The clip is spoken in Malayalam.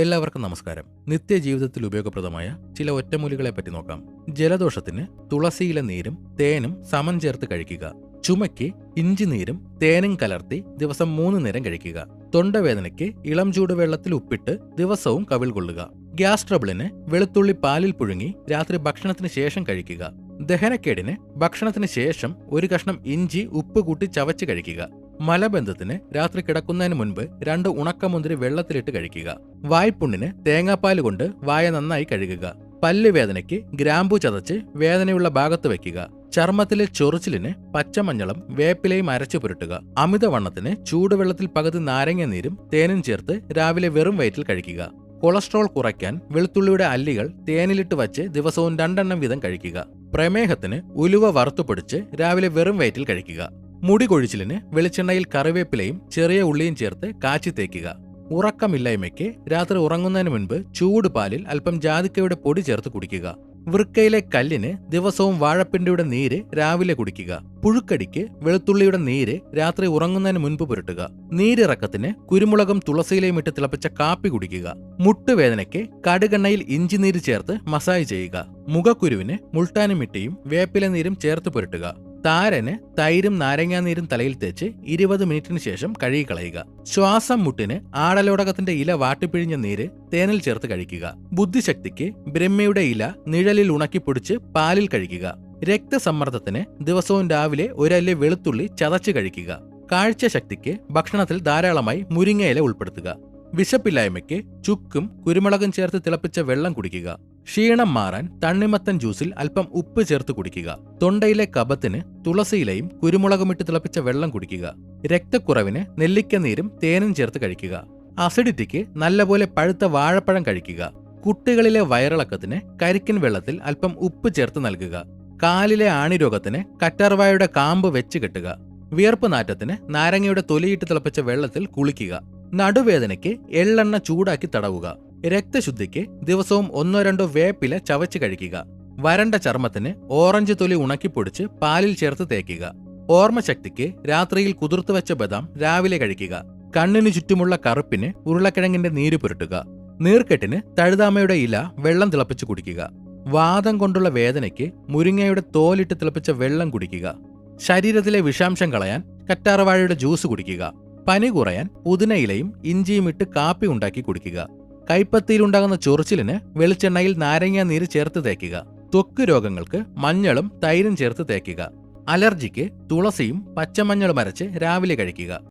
എല്ലാവർക്കും നമസ്കാരം. നിത്യജീവിതത്തിൽ ഉപയോഗപ്രദമായ ചില ഒറ്റമൂലികളെ പറ്റി നോക്കാം. ജലദോഷത്തിന് തുളസിയില നീരും തേനും സമം ചേർത്ത് കഴിക്കുക. ചുമയ്ക്ക് ഇഞ്ചി നീരും തേനും കലർത്തി ദിവസം 3 നേരം കഴിക്കുക. തൊണ്ടവേദനയ്ക്ക് ഇളം ചൂടുവെള്ളത്തിൽ ഉപ്പിട്ട് ദിവസവും കവിൾ കൊള്ളുക. ഗ്യാസ് ട്രബിളിന് വെളുത്തുള്ളി പാലിൽ പുഴുങ്ങി രാത്രി ഭക്ഷണത്തിന് ശേഷം കഴിക്കുക. ദഹനക്കേടിന് ഭക്ഷണത്തിന് ശേഷം ഒരു കഷ്ണം ഇഞ്ചി ഉപ്പ് കൂട്ടി ചവച്ച് കഴിക്കുക. മലബന്ധത്തിന് രാത്രി കിടക്കുന്നതിന് മുൻപ് 2 ഉണക്കമുന്തിരി വെള്ളത്തിലിട്ട് കഴിക്കുക. വായ്പുണ്ണിന് തേങ്ങാപ്പാൽ കൊണ്ട് വായ നന്നായി കഴുകുക. പല്ലുവേദനയ്ക്ക് ഗ്രാമ്പൂ ചതച്ച് വേദനയുള്ള ഭാഗത്ത് വയ്ക്കുക. ചർമ്മത്തിലെ ചൊറിച്ചിലിന് പച്ചമഞ്ഞളും വേപ്പിലയും അരച്ചു പുരട്ടുക. അമിതവണ്ണത്തിന് ചൂടുവെള്ളത്തിൽ പകുതി നാരങ്ങ നീരും തേനും ചേർത്ത് രാവിലെ വെറും വയറ്റിൽ കഴിക്കുക. കൊളസ്ട്രോൾ കുറയ്ക്കാൻ വെളുത്തുള്ളിയുടെ അല്ലികൾ തേനിലിട്ട് വച്ച് ദിവസവും 2 എണ്ണം വീതം കഴിക്കുക. പ്രമേഹത്തിന് ഉലുവ വറുത്തുപൊടിച്ച് രാവിലെ വെറും വയറ്റിൽ കഴിക്കുക. മുടി കൊഴിച്ചിലിന് വെളിച്ചെണ്ണയിൽ കറിവേപ്പിലയും ചെറിയ ഉള്ളിയും ചേർത്ത് കാച്ചി തേക്കുക. ഉറക്കമില്ലായ്മയ്ക്ക് രാത്രി ഉറങ്ങുന്നതിന് മുൻപ് ചൂട് പാലിൽ അല്പം ജാതിക്കയുടെ പൊടി ചേർത്ത് കുടിക്കുക. വൃക്കയിലെ കല്ലിന് ദിവസവും വാഴപ്പിണ്ടിയുടെ നീര് രാവിലെ കുടിക്കുക. പുഴുക്കടിക്ക് വെളുത്തുള്ളിയുടെ നീര് രാത്രി ഉറങ്ങുന്നതിന് മുൻപ് പുരട്ടുക. നീരിറക്കത്തിന് കുരുമുളകും തുളസിയിലയും ഇട്ട് തിളപ്പിച്ച കാപ്പി കുടിക്കുക. മുട്ടുവേദനയ്ക്ക് കടുകെണ്ണയിൽ ഇഞ്ചി നീര് ചേർത്ത് മസാജ് ചെയ്യുക. മുഖക്കുരുവിന് മുൾട്ടാനി മിട്ടിയും വേപ്പില നീരും ചേർത്ത് പുരട്ടുക. താരന് തൈരും നാരങ്ങാനീരും തലയിൽ തേച്ച് 20 മിനിറ്റിന് ശേഷം കഴുകിക്കളയുക. ശ്വാസം മുട്ടിന് ആടലോടകത്തിന്റെ ഇല വാട്ടിപ്പിഴിഞ്ഞ നീര് തേനിൽ ചേർത്ത് കഴിക്കുക. ബുദ്ധിശക്തിക്ക് ബ്രഹ്മയുടെ ഇല നിഴലിൽ ഉണക്കിപ്പൊടിച്ച് പാലിൽ കഴിക്കുക. രക്തസമ്മർദ്ദത്തിന് ദിവസവും രാവിലെ ഒരല്ലി വെളുത്തുള്ളി ചതച്ച് കഴിക്കുക. കാഴ്ചശക്തിക്ക് ഭക്ഷണത്തിൽ ധാരാളമായി മുരിങ്ങയില ഉൾപ്പെടുത്തുക. വിശപ്പില്ലായ്മയ്ക്ക് ചുക്കും കുരുമുളകും ചേർത്ത് തിളപ്പിച്ച വെള്ളം കുടിക്കുക. ക്ഷീണം മാറാൻ തണ്ണിമത്തൻ ജ്യൂസിൽ അല്പം ഉപ്പ് ചേർത്ത് കുടിക്കുക. തൊണ്ടയിലെ കഫത്തിന് തുളസിയിലയും കുരുമുളകുമിട്ട് തിളപ്പിച്ച വെള്ളം കുടിക്കുക. രക്തക്കുറവിന് നെല്ലിക്ക നീരും തേനും ചേർത്ത് കഴിക്കുക. അസിഡിറ്റിക്ക് നല്ലപോലെ പഴുത്ത വാഴപ്പഴം കഴിക്കുക. കുട്ടികളിലെ വയറിളക്കത്തിന് കരിക്കിൻ വെള്ളത്തിൽ അല്പം ഉപ്പ് ചേർത്ത് നൽകുക. കാലിലെ ആണിരോഗത്തിന് കറ്റാർവാഴയുടെ കാമ്പ് വെച്ച് കെട്ടുക. വിയർപ്പ് നാറ്റത്തിന് നാരങ്ങയുടെ തൊലിയിട്ട് തിളപ്പിച്ച വെള്ളത്തിൽ കുളിക്കുക. നടുവേദനയ്ക്ക് എള്ളെണ്ണ ചൂടാക്കി തടവുക. രക്തശുദ്ധിക്ക് ദിവസവും 1-2 വേപ്പില ചവച്ച് കഴിക്കുക. വരണ്ട ചർമ്മത്തിന് ഓറഞ്ച് തൊലി ഉണക്കിപ്പൊടിച്ച് പാലിൽ ചേർത്ത് തേക്കുക. ഓർമ്മശക്തിക്ക് രാത്രിയിൽ കുതിർത്തു വെച്ച ബദാം രാവിലെ കഴിക്കുക. കണ്ണിനു ചുറ്റുമുള്ള കറുപ്പിന് ഉരുളക്കിഴങ്ങിന്റെ നീര് പുരട്ടുക. നീർക്കെട്ടിന് തഴുതാമയുടെ ഇല വെള്ളം തിളപ്പിച്ച് കുടിക്കുക. വാദം കൊണ്ടുള്ള വേദനയ്ക്ക് മുരിങ്ങയുടെ തോലിട്ട് തിളപ്പിച്ച വെള്ളം കുടിക്കുക. ശരീരത്തിലെ വിഷാംശം കളയാൻ കറ്റാർവാഴയുടെ ജ്യൂസ് കുടിക്കുക. പനി കുറയാൻ പുതിനയിലയും ഇഞ്ചിയും ഇട്ട് കാപ്പി ഉണ്ടാക്കി കുടിക്കുക. കൈപ്പത്തിയിലുണ്ടാകുന്ന ചൊറിച്ചിലിന് വെളിച്ചെണ്ണയിൽ നാരങ്ങ നീര് ചേർത്ത് തേക്കുക. ത്വക്ക് രോഗങ്ങൾക്ക് മഞ്ഞളും തൈരും ചേർത്ത് തേക്കുക. അലർജിക്ക് തുളസിയും പച്ചമഞ്ഞളും അരച്ച് രാവിലെ കഴിക്കുക.